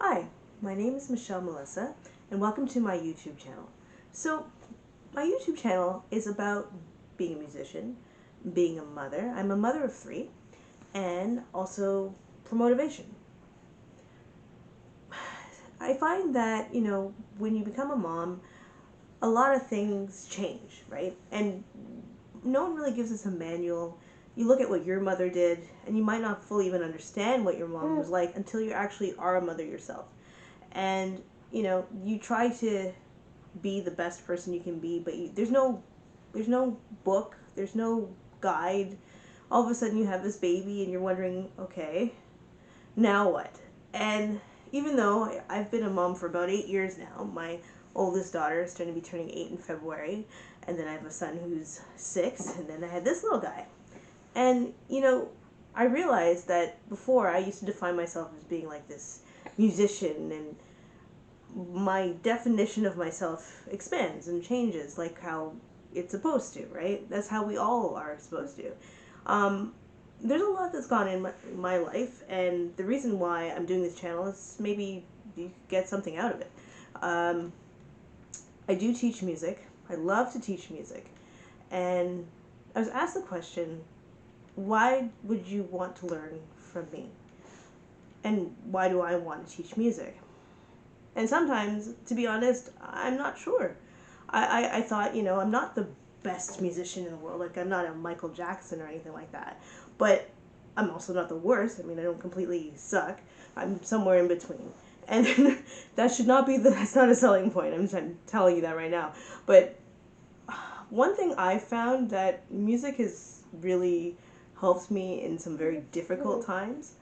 Hi, my name is Michelle Melissa, and welcome to my YouTube channel. So, my YouTube channel is about being a musician, being a mother. I'm a mother of three, and also for motivation. I find that, when you become a mom, a lot of things change, right? And no one really gives us a manual. You look at what your mother did, and you might not fully even understand what your mom was like until you actually are a mother yourself. And you try to be the best person you can be, but there's no book, there's no guide. All of a sudden you have this baby and you're wondering, okay, now what? And even though I've been a mom for about 8 years now, my oldest daughter is going to be turning 8 in February, and then I have a son who's 6, and then I had this little guy. And I realized that before I used to define myself as being like this musician, and my definition of myself expands and changes like how it's supposed to, right? That's how we all are supposed to. Um, there's a lot that's gone in my life, and the reason why I'm doing this channel is maybe you get something out of it. Um, I do teach music. I love to teach music. And I was asked the question, why would you want to learn from me? And why do I want to teach music? And sometimes, to be honest, I'm not sure. I thought, I'm not the best musician in the world. Like, I'm not a Michael Jackson or anything like that. But I'm also not the worst. I mean, I don't completely suck. I'm somewhere in between. And that should not be that's not a selling point. I'm telling you that right now. But one thing I found that music has really helped me in some very difficult times.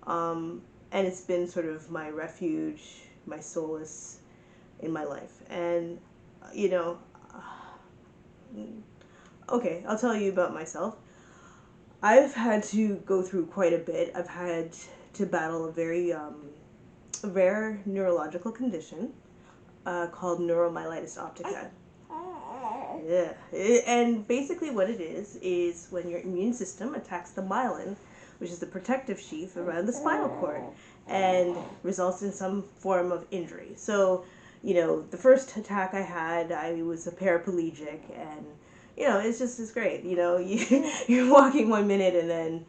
And it's been sort of my refuge, my solace in my life. And, you know, okay, I'll tell you about myself. I've had to go through quite a bit. I've had to battle a very rare neurological condition called neuromyelitis optica. Yeah, and basically what it is when your immune system attacks the myelin, which is the protective sheath around the spinal cord, and results in some form of injury. So, the first attack I had, I was a paraplegic, and it's great. You're walking 1 minute and then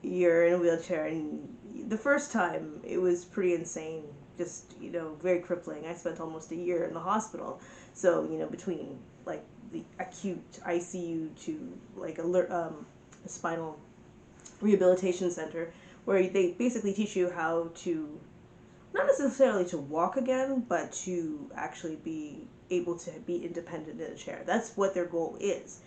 you're in a wheelchair, and the first time it was pretty insane, just very crippling. I spent almost a year in the hospital, so between like the acute ICU to like a spinal rehabilitation center, where they basically teach you how to not necessarily to walk again, but to actually be able to be independent in a chair. That's what their goal is.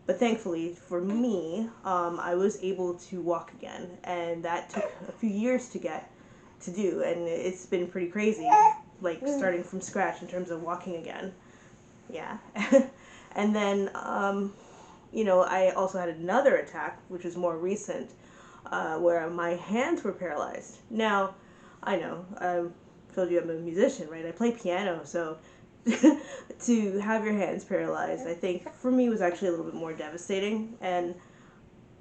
But thankfully for me, I was able to walk again, and that took a few years to do, and it's been pretty crazy, like starting from scratch in terms of walking again. Yeah. And then, I also had another attack, which was more recent, where my hands were paralyzed. Now, I know, I told you I'm a musician, right? I play piano, so to have your hands paralyzed, I think for me was actually a little bit more devastating, and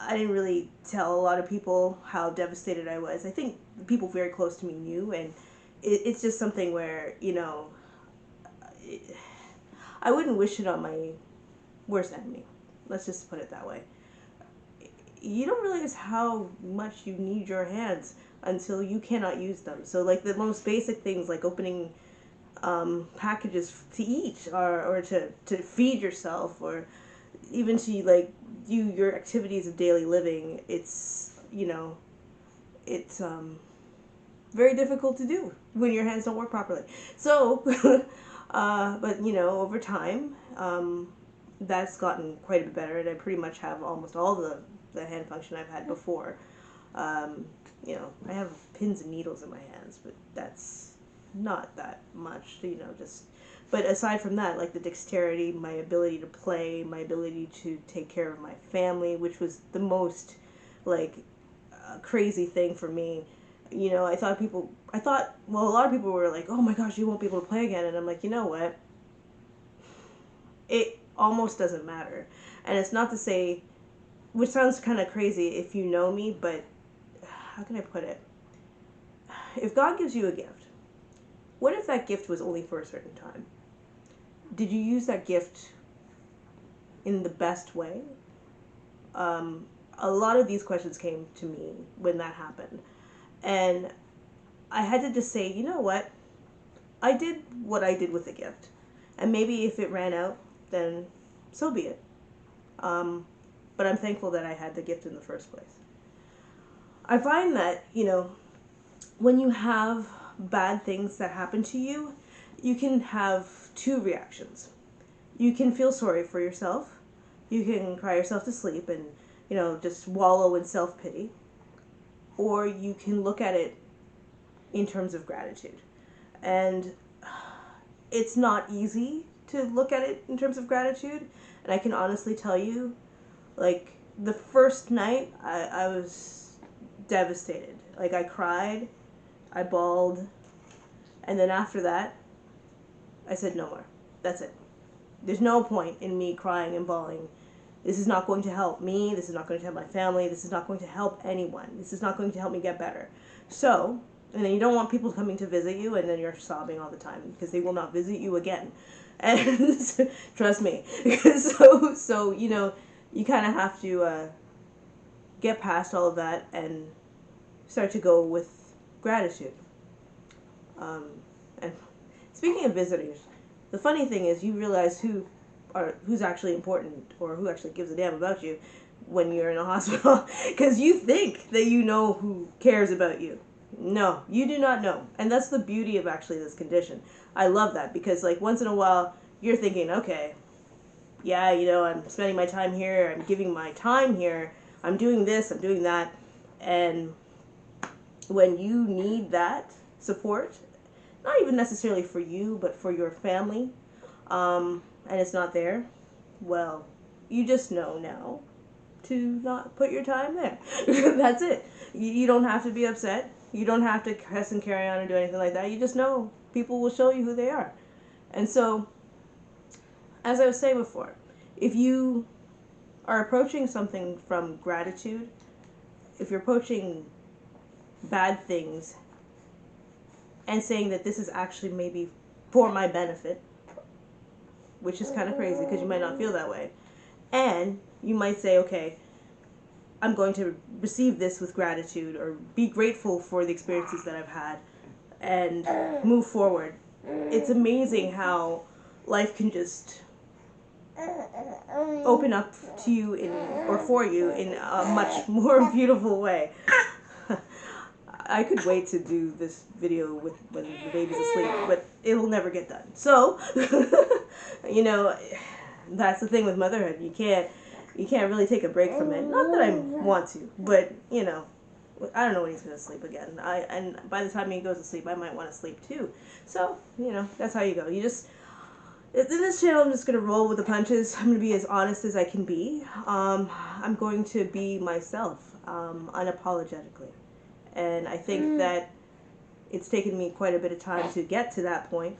I didn't really tell a lot of people how devastated I was. I think the people very close to me knew, and it's just something where, I wouldn't wish it on my worst enemy. Let's just put it that way. You don't realize how much you need your hands until you cannot use them. So, like, the most basic things, like opening packages to eat, or to feed yourself, or even to, like, do your activities of daily living, it's very difficult to do when your hands don't work properly. So, but, over time, that's gotten quite a bit better, and I pretty much have almost all the hand function I've had before. I have pins and needles in my hands, but that's not that much, just. But aside from that, like the dexterity, my ability to play, my ability to take care of my family, which was the most, like, crazy thing for me. Well, a lot of people were like, oh my gosh, you won't be able to play again. And I'm like, you know what? It almost doesn't matter. And it's not to say, which sounds kind of crazy if you know me, but how can I put it? If God gives you a gift, what if that gift was only for a certain time? Did you use that gift in the best way? A lot of these questions came to me when that happened. And I had to just say, you know what? I did what I did with the gift. And maybe if it ran out, then so be it. But I'm thankful that I had the gift in the first place. I find that, when you have bad things that happen to you, you can have two reactions. You can feel sorry for yourself. You can cry yourself to sleep and, just wallow in self-pity. Or you can look at it in terms of gratitude. And it's not easy to look at it in terms of gratitude. And I can honestly tell you, like, the first night, I was devastated. Like, I cried, I bawled, and then after that, I said no more. That's it. There's no point in me crying and bawling. This is not going to help me. This is not going to help my family. This is not going to help anyone. This is not going to help me get better. So, and then you don't want people coming to visit you, and then you're sobbing all the time because they will not visit you again. And trust me. so you kind of have to get past all of that and start to go with gratitude. And speaking of visitors, the funny thing is you realize who's actually important or who actually gives a damn about you when you're in a hospital, because you think that you know who cares about you. No, you do not know. And that's the beauty of actually this condition. I love that because, like, once in a while you're thinking, okay, yeah, I'm spending my time here, I'm giving my time here, I'm doing this, I'm doing that, and when you need that support, not even necessarily for you, but for your family, and it's not there, well, you just know now to not put your time there. That's it. You don't have to be upset. You don't have to cuss and carry on or do anything like that. You just know people will show you who they are. And so, as I was saying before, if you are approaching something from gratitude, if you're approaching bad things and saying that this is actually maybe for my benefit, which is kind of crazy because you might not feel that way, and you might say, okay, I'm going to receive this with gratitude or be grateful for the experiences that I've had and move forward. It's amazing how life can just open up to you or for you in a much more beautiful way. I could wait to do this video when the baby's asleep, but it will never get done. So, that's the thing with motherhood. You can't really take a break from it. Not that I want to, but I don't know when he's gonna sleep again. And by the time he goes to sleep, I might want to sleep too. So, that's how you go. You just in this channel, I'm just gonna roll with the punches. I'm gonna be as honest as I can be. I'm going to be myself, unapologetically. And I think that it's taken me quite a bit of time to get to that point.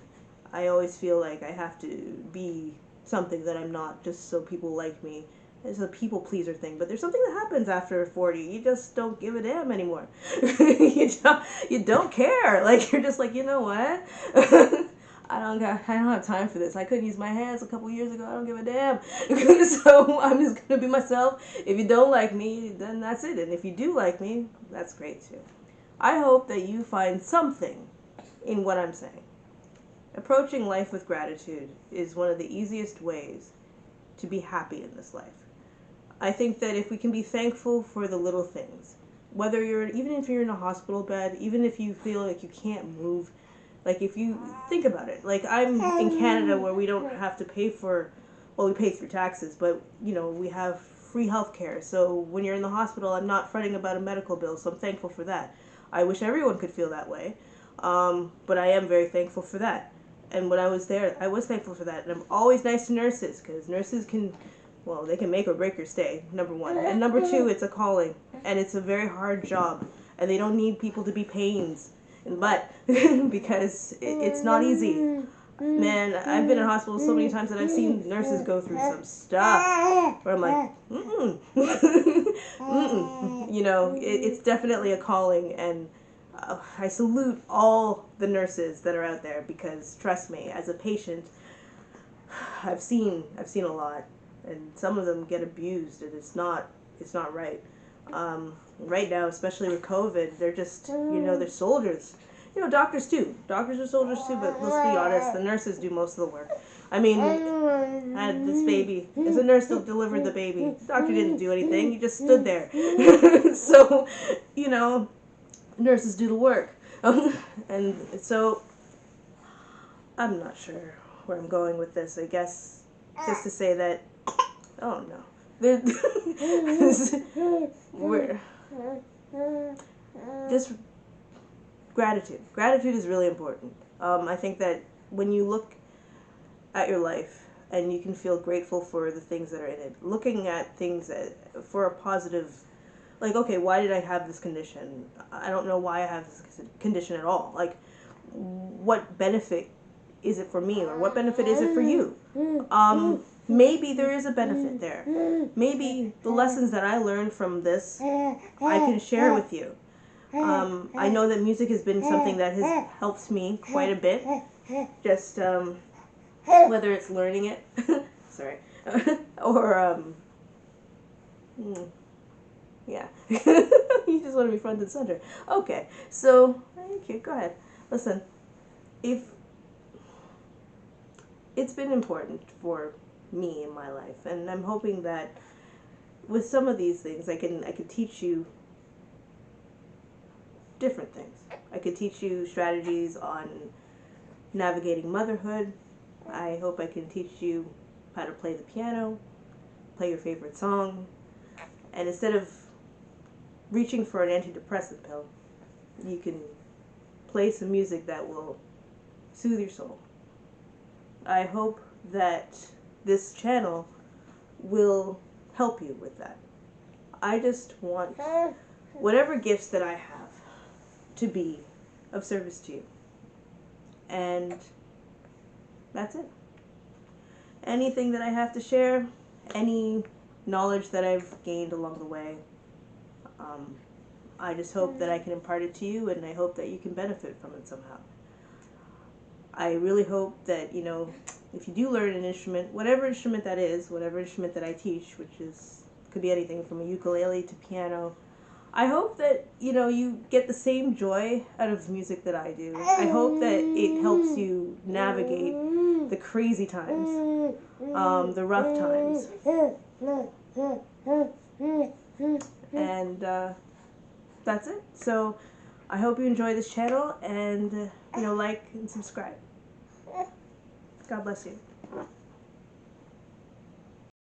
I always feel like I have to be something that I'm not just so people like me. It's a people pleaser thing, but there's something that happens after 40. You just don't give a damn anymore. You don't care. Like, you're just like, you know what? I don't have time for this. I couldn't use my hands a couple years ago. I don't give a damn. So I'm just gonna be myself. If you don't like me, then that's it. And if you do like me, that's great too. I hope that you find something in what I'm saying. Approaching life with gratitude is one of the easiest ways to be happy in this life. I think that if we can be thankful for the little things, even if you're in a hospital bed, even if you feel like you can't move, like if you think about it, like I'm in Canada where we don't have to pay we pay through taxes, but we have free health care. So when you're in the hospital, I'm not fretting about a medical bill, so I'm thankful for that. I wish everyone could feel that way, but I am very thankful for that. And when I was there, I was thankful for that. And I'm always nice to nurses, because nurses they can make or break your stay, number one. And number two, it's a calling, and it's a very hard job, and they don't need people to be pains in the butt, because it's not easy. Man, I've been in hospital so many times that I've seen nurses go through some stuff where I'm like, it's definitely a calling, and I salute all the nurses that are out there, because trust me, as a patient, I've seen a lot, and some of them get abused, and it's not right. Right now, especially with COVID, they're just, they're soldiers. Doctors too. Doctors are soldiers too, but let's be honest, the nurses do most of the work. I mean, I had this baby. As a nurse that delivered the baby, the doctor didn't do anything. He just stood there. So, nurses do the work. And so, I'm not sure where I'm going with this. I guess just to say that, oh no. We're, just gratitude. Gratitude is really important. I think that when you look at your life and you can feel grateful for the things that are in it, looking at things for a positive, like, okay, why did I have this condition? I don't know why I have this condition at all. Like, what benefit is it for me, or what benefit is it for you? Maybe there is a benefit there. Maybe the lessons that I learned from this, I can share with you. I know that music has been something that has helped me quite a bit. Just, whether it's learning it, sorry, or, yeah. You just want to be front and center. Okay, so, okay, go ahead. Listen, if it's been important for me in my life, and I'm hoping that with some of these things I can teach you different things. I could teach you strategies on navigating motherhood. I hope I can teach you how to play the piano, play your favorite song, and instead of reaching for an antidepressant pill, you can play some music that will soothe your soul. I hope that this channel will help you with that. I just want whatever gifts that I have to be of service to you. And that's it. Anything that I have to share, any knowledge that I've gained along the way, I just hope that I can impart it to you, and I hope that you can benefit from it somehow. I really hope that, if you do learn an instrument, whatever instrument that is, whatever instrument that I teach, which could be anything from a ukulele to piano, I hope that, you get the same joy out of music that I do. I hope that it helps you navigate the crazy times, the rough times. And that's it. So I hope you enjoy this channel, and, like and subscribe. God bless you.